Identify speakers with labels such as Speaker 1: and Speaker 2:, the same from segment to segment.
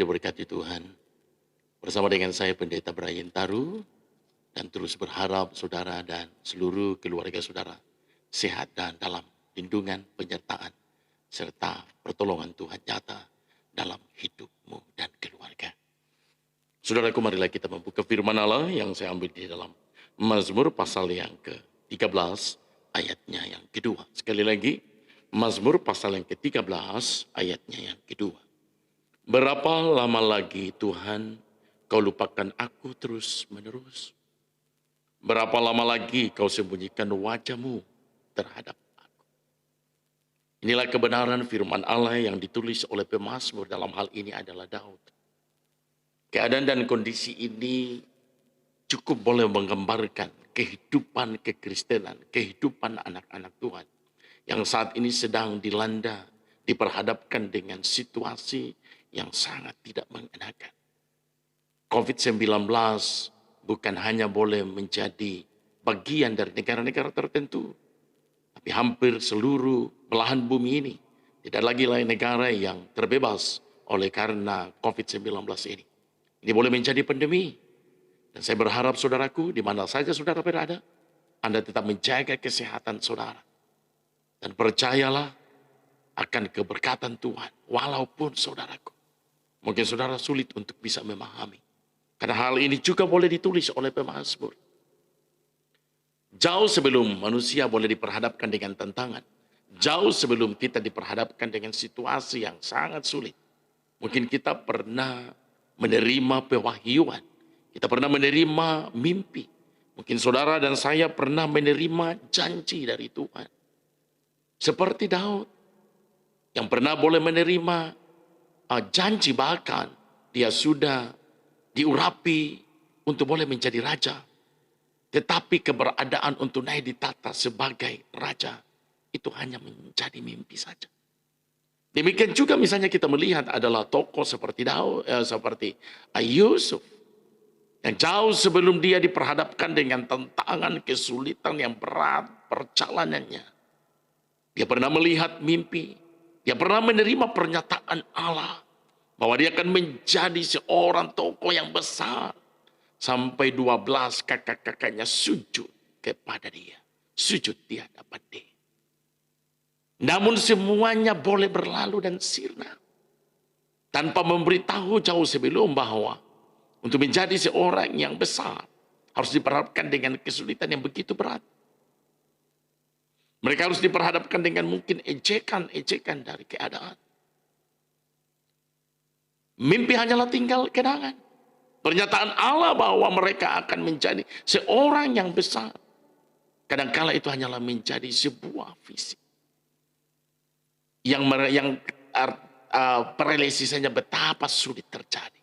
Speaker 1: diberkati Tuhan. Bersama dengan saya Pendeta Brian Taru, dan terus berharap saudara dan seluruh keluarga saudara sehat dan dalam lindungan, penyertaan, serta pertolongan Tuhan nyata dalam hidupmu dan keluarga. Saudaraku, marilah kita membuka firman Allah yang saya ambil di dalam Mazmur pasal yang ke-13 ayatnya yang kedua. Sekali lagi, Mazmur pasal yang ke-13 ayatnya yang kedua. Berapa lama lagi Tuhan kau lupakan aku terus menerus? Berapa lama lagi kau sembunyikan wajahmu terhadap aku? Inilah kebenaran firman Allah yang ditulis oleh pemazmur, dalam hal ini adalah Daud. Keadaan dan kondisi ini cukup boleh menggambarkan kehidupan kekristenan, kehidupan anak-anak Tuhan yang saat ini sedang dilanda, diperhadapkan dengan situasi yang sangat tidak mengenakan. COVID-19 bukan hanya boleh menjadi bagian dari negara-negara tertentu, tapi hampir seluruh belahan bumi ini tidak lagi lain negara yang terbebas oleh karena COVID-19 ini. Ini boleh menjadi pandemi. Dan saya berharap saudaraku, di mana saja saudara berada, Anda tetap menjaga kesehatan saudara. Dan percayalah akan keberkatan Tuhan, walaupun saudaraku, mungkin saudara sulit untuk bisa memahami. Karena hal ini juga boleh ditulis oleh pemazmur. Jauh sebelum manusia boleh diperhadapkan dengan tantangan, jauh sebelum kita diperhadapkan dengan situasi yang sangat sulit, mungkin kita pernah menerima pewahyuan, kita pernah menerima mimpi. Mungkin saudara dan saya pernah menerima janji dari Tuhan. Seperti Daud, yang pernah boleh menerima janji, bahkan dia sudah diurapi untuk boleh menjadi raja. Tetapi keberadaan untuk naik ditata sebagai raja itu hanya menjadi mimpi saja. Demikian juga misalnya kita melihat adalah tokoh seperti Daud, seperti Yusuf, yang jauh sebelum dia diperhadapkan dengan tantangan, kesulitan yang berat perjalanannya, dia pernah melihat mimpi, dia pernah menerima pernyataan Allah bahwa dia akan menjadi seorang tokoh yang besar. Sampai 12 kakak-kakaknya sujud kepada dia. Sujud di hadapan dia. Namun semuanya boleh berlalu dan sirna. Tanpa memberitahu jauh sebelum bahwa untuk menjadi seorang yang besar harus diperhadapkan dengan kesulitan yang begitu berat. Mereka harus diperhadapkan dengan mungkin ejekan-ejekan dari keadaan. Mimpi hanyalah tinggal kenangan. Pernyataan Allah bahwa mereka akan menjadi seorang yang besar, kadangkala itu hanyalah menjadi sebuah visi. Yang realisasinya betapa sulit terjadi.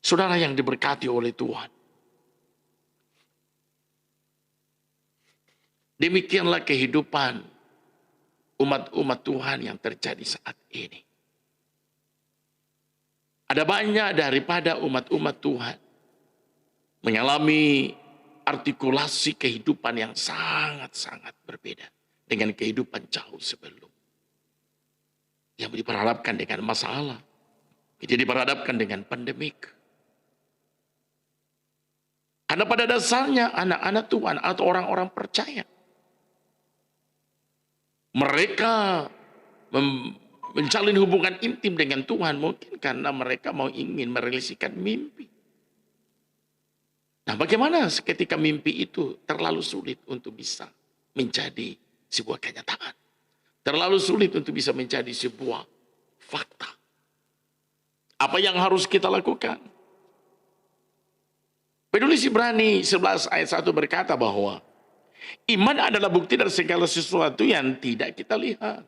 Speaker 1: Saudara yang diberkati oleh Tuhan. Demikianlah kehidupan umat-umat Tuhan yang terjadi saat ini. Ada banyak daripada umat-umat Tuhan mengalami artikulasi kehidupan yang sangat-sangat berbeda dengan kehidupan jauh sebelum. Yang diperhadapkan dengan masalah, itu diperhadapkan dengan pandemik. Karena pada dasarnya anak-anak Tuhan atau orang-orang percaya, mereka menjalin hubungan intim dengan Tuhan mungkin karena mereka ingin merealisasikan mimpi. Nah, bagaimana ketika mimpi itu terlalu sulit untuk bisa menjadi sebuah kenyataan? Terlalu sulit untuk bisa menjadi sebuah fakta. Apa yang harus kita lakukan? Penulis Ibrani 11 ayat 1 berkata bahwa iman adalah bukti dari segala sesuatu yang tidak kita lihat.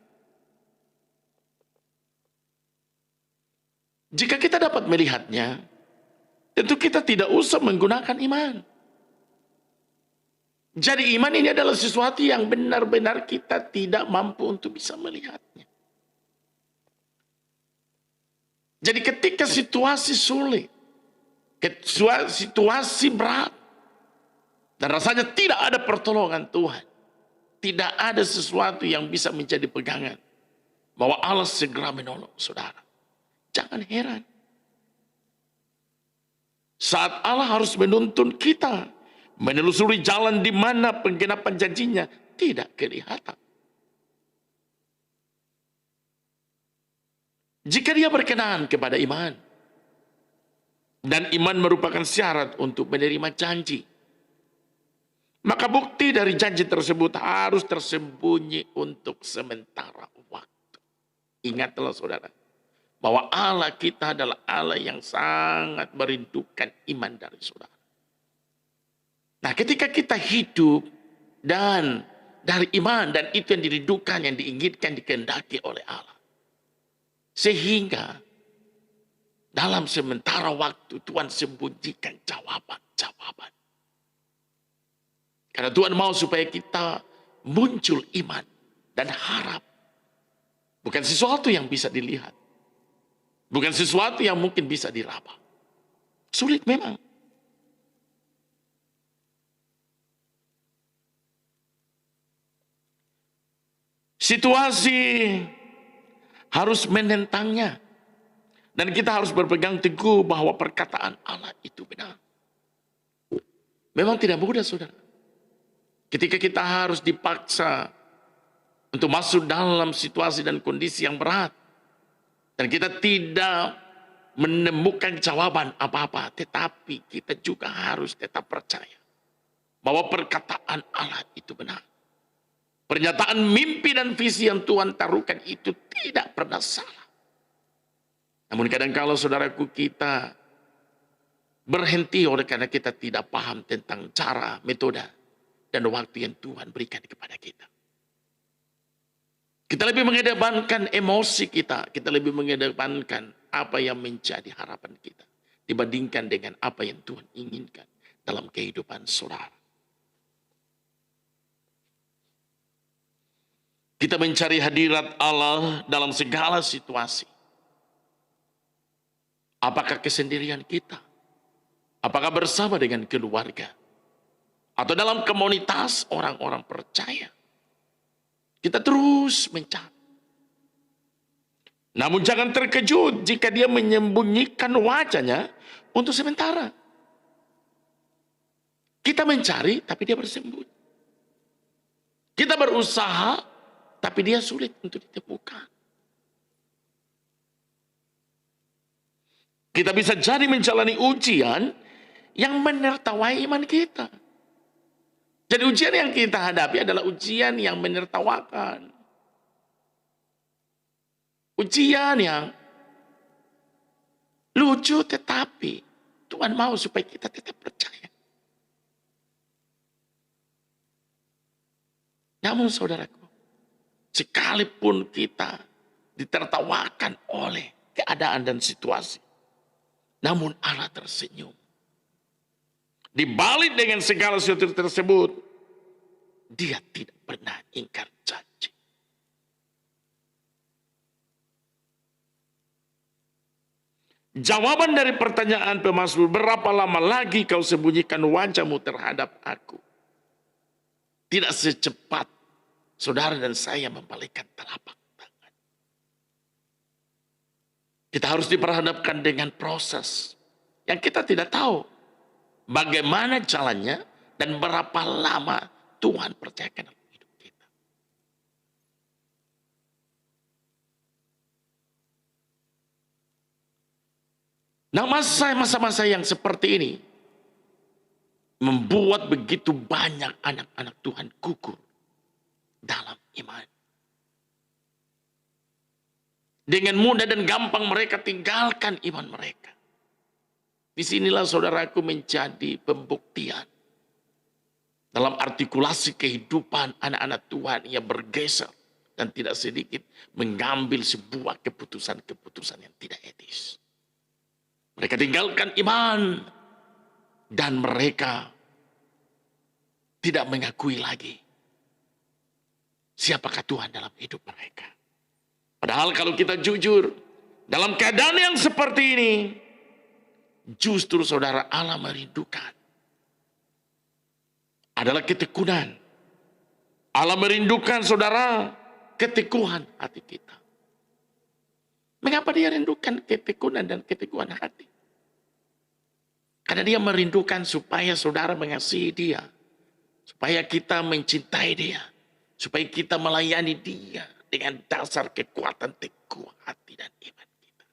Speaker 1: Jika kita dapat melihatnya, tentu kita tidak usah menggunakan iman. Jadi iman ini adalah sesuatu yang benar-benar kita tidak mampu untuk bisa melihatnya. Jadi ketika situasi sulit, situasi berat, dan rasanya tidak ada pertolongan Tuhan, tidak ada sesuatu yang bisa menjadi pegangan bahwa Allah segera menolong saudara. Jangan heran Saat Allah harus menuntun kita menelusuri jalan di mana penggenapan janjinya tidak kelihatan. Jika dia berkenan kepada iman, dan iman merupakan syarat untuk menerima janji, maka bukti dari janji tersebut harus tersembunyi untuk sementara waktu. Ingatlah saudara, bahwa Allah kita adalah Allah yang sangat merindukan iman dari saudara. Nah, ketika kita hidup dan dari iman, dan itu yang dirindukan, yang diinginkan, dikehendaki oleh Allah, sehingga dalam sementara waktu Tuhan sembunyikan jawaban-jawaban. Karena Tuhan mau supaya kita muncul iman dan harap. Bukan sesuatu yang bisa dilihat. Bukan sesuatu yang mungkin bisa diraba. Sulit memang. Situasi harus menentangnya. Dan kita harus berpegang teguh bahwa perkataan Allah itu benar. Memang tidak mudah, saudara. Ketika kita harus dipaksa untuk masuk dalam situasi dan kondisi yang berat. Dan kita tidak menemukan jawaban apa-apa. Tetapi kita juga harus tetap percaya bahwa perkataan Allah itu benar. Pernyataan mimpi dan visi yang Tuhan taruhkan itu tidak pernah salah. Namun kadang-kala saudaraku, kita berhenti oleh karena kita tidak paham tentang cara, metode, dan waktu yang Tuhan berikan kepada kita. Kita lebih mengedepankan emosi kita lebih mengedepankan apa yang menjadi harapan kita dibandingkan dengan apa yang Tuhan inginkan dalam kehidupan saudara. Kita mencari hadirat Allah dalam segala situasi. Apakah kesendirian kita? Apakah bersama dengan keluarga? Atau dalam komunitas orang-orang percaya? Kita terus mencari. Namun jangan terkejut jika dia menyembunyikan wajahnya untuk sementara. Kita mencari tapi dia bersembunyi. Kita berusaha tapi dia sulit untuk ditemukan. Kita bisa jadi menjalani ujian yang menertawai iman kita. Jadi ujian yang kita hadapi adalah ujian yang menertawakan. Ujian yang lucu, tetapi Tuhan mau supaya kita tetap percaya. Namun saudaraku, sekalipun kita ditertawakan oleh keadaan dan situasi, namun Allah tersenyum. Di balik dengan segala sesuatu tersebut, dia tidak pernah ingkar janji. Jawaban dari pertanyaan pemazmur, berapa lama lagi kau sembunyikan wajahmu terhadap aku? Tidak secepat saudara dan saya membalikkan telapak tangan. Kita harus diperhadapkan dengan proses yang kita tidak tahu bagaimana jalannya dan berapa lama Tuhan percayakan dalam hidup kita. Nah, masa-masa yang seperti ini membuat begitu banyak anak-anak Tuhan gugur dalam iman. Dengan mudah dan gampang mereka tinggalkan iman mereka. Disinilah saudaraku menjadi pembuktian dalam artikulasi kehidupan anak-anak Tuhan yang bergeser dan tidak sedikit mengambil sebuah keputusan-keputusan yang tidak etis. Mereka tinggalkan iman dan mereka tidak mengakui lagi siapakah Tuhan dalam hidup mereka. Padahal kalau kita jujur, dalam keadaan yang seperti ini, justru saudara, Allah merindukan adalah ketekunan. Allah merindukan saudara keteguhan hati kita. Mengapa dia rindukan ketekunan dan keteguhan hati? Karena dia merindukan supaya saudara mengasihi dia. Supaya kita mencintai dia. Supaya kita melayani dia dengan dasar kekuatan teguh hati dan iman kita.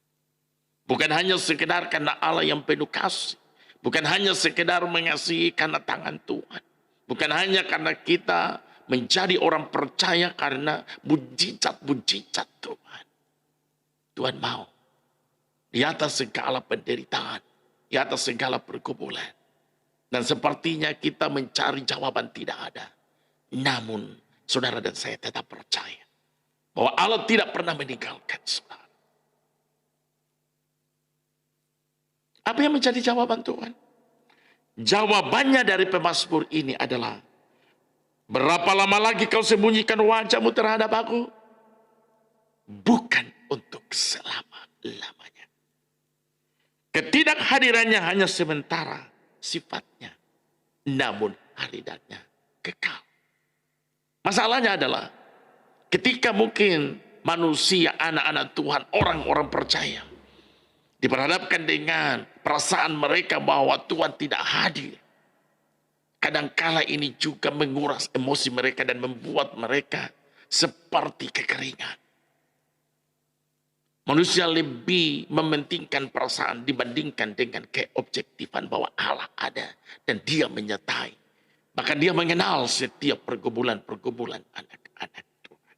Speaker 1: Bukan hanya sekedar karena Allah yang penuh kasih. Bukan hanya sekedar mengasihi karena tangan Tuhan. Bukan hanya karena kita menjadi orang percaya karena mujizat-mujizat Tuhan. Tuhan mau di atas segala penderitaan, di atas segala pergumulan. Dan sepertinya kita mencari jawaban tidak ada. Namun saudara dan saya tetap percaya bahwa Allah tidak pernah meninggalkan saudara. Apa yang menjadi jawaban Tuhan? Jawabannya dari pemazmur ini adalah, berapa lama lagi kau sembunyikan wajahmu terhadap aku? Bukan untuk selama-lamanya. Ketidakhadirannya hanya sementara sifatnya, namun hadiratnya kekal. Masalahnya adalah ketika mungkin manusia, anak-anak Tuhan, orang-orang percaya diperhadapkan dengan perasaan mereka bahwa Tuhan tidak hadir. Kadangkala ini juga menguras emosi mereka dan membuat mereka seperti kekeringan. Manusia lebih mementingkan perasaan dibandingkan dengan keobjektifan bahwa Allah ada dan dia menyertai. Bahkan dia mengenal setiap pergumulan-pergumulan anak-anak Tuhan.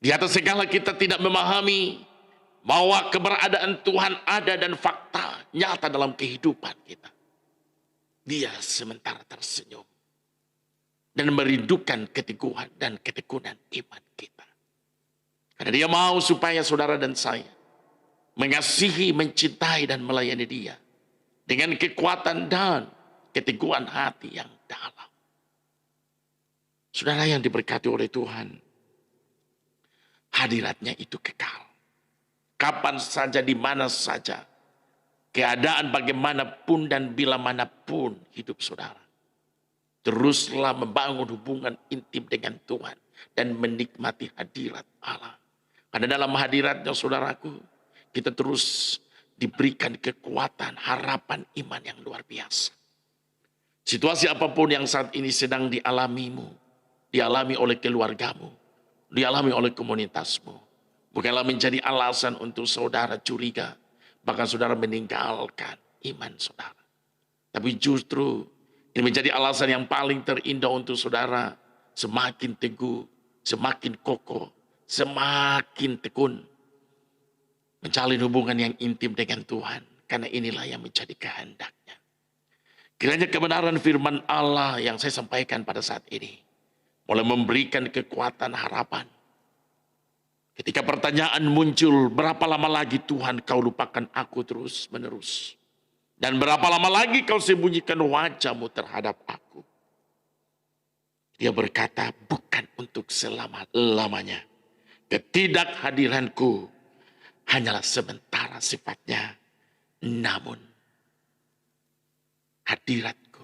Speaker 1: Di atas segala kita tidak memahami bahwa keberadaan Tuhan ada dan fakta nyata dalam kehidupan kita. Dia sementara tersenyum dan merindukan keteguhan dan ketekunan iman kita. Karena dia mau supaya saudara dan saya mengasihi, mencintai dan melayani dia dengan kekuatan dan keteguhan hati yang dalam. Saudara yang diberkati oleh Tuhan, hadiratnya itu kekal. Kapan saja, di mana saja, keadaan bagaimanapun dan bila manapun hidup saudara, teruslah membangun hubungan intim dengan Tuhan dan menikmati hadirat Allah. Karena dalam hadiratnya saudaraku, kita terus diberikan kekuatan, harapan, iman yang luar biasa. Situasi apapun yang saat ini sedang dialamimu, dialami oleh keluargamu, dialami oleh komunitasmu, bukanlah menjadi alasan untuk saudara curiga, bahkan saudara meninggalkan iman saudara. Tapi justru ini menjadi alasan yang paling terindah untuk saudara semakin teguh, semakin kokoh, semakin tekun menjalin hubungan yang intim dengan Tuhan. Karena inilah yang menjadi kehendaknya. Kiranya kebenaran firman Allah yang saya sampaikan pada saat ini mulai memberikan kekuatan harapan. Ketika pertanyaan muncul, berapa lama lagi Tuhan kau lupakan aku terus menerus? Dan berapa lama lagi kau sembunyikan wajahmu terhadap aku? Dia berkata, bukan untuk selama-lamanya. Ketidakhadiranku hanyalah sementara sifatnya. Namun hadiratku,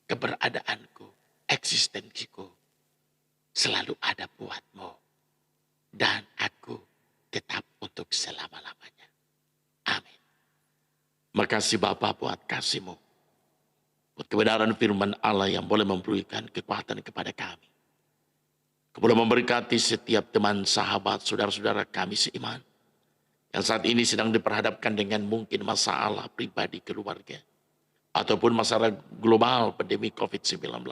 Speaker 1: keberadaanku, eksistensiku selalu ada buatmu. Dan aku tetap untuk selama-lamanya. Amin. Makasih Bapa buat kasih-Mu. Buat kebenaran firman Allah yang boleh memberikan kekuatan kepada kami. Boleh memberkati setiap teman, sahabat, saudara-saudara kami seiman. Yang saat ini sedang diperhadapkan dengan mungkin masalah pribadi keluarga. Ataupun masalah global pandemi COVID-19.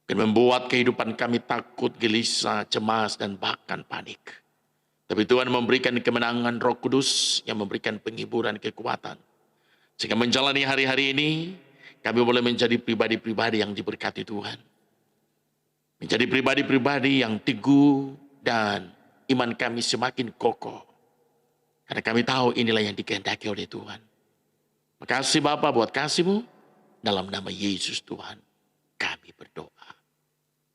Speaker 1: Dan membuat kehidupan kami takut, gelisah, cemas, dan bahkan panik. Tapi Tuhan memberikan kemenangan Roh Kudus yang memberikan penghiburan, kekuatan. Sehingga menjalani hari-hari ini, kami boleh menjadi pribadi-pribadi yang diberkati Tuhan. Menjadi pribadi-pribadi yang teguh dan iman kami semakin kokoh. Karena kami tahu inilah yang dikehendaki oleh Tuhan. Makasih Bapa buat kasih-Mu. Dalam nama Yesus Tuhan, kami berdoa.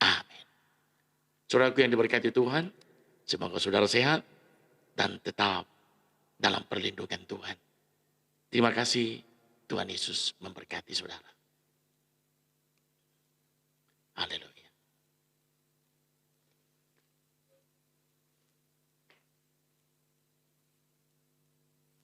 Speaker 1: Amin. Saudaraku yang diberkati Tuhan, semoga saudara sehat dan tetap dalam perlindungan Tuhan. Terima kasih, Tuhan Yesus memberkati saudara. Haleluya.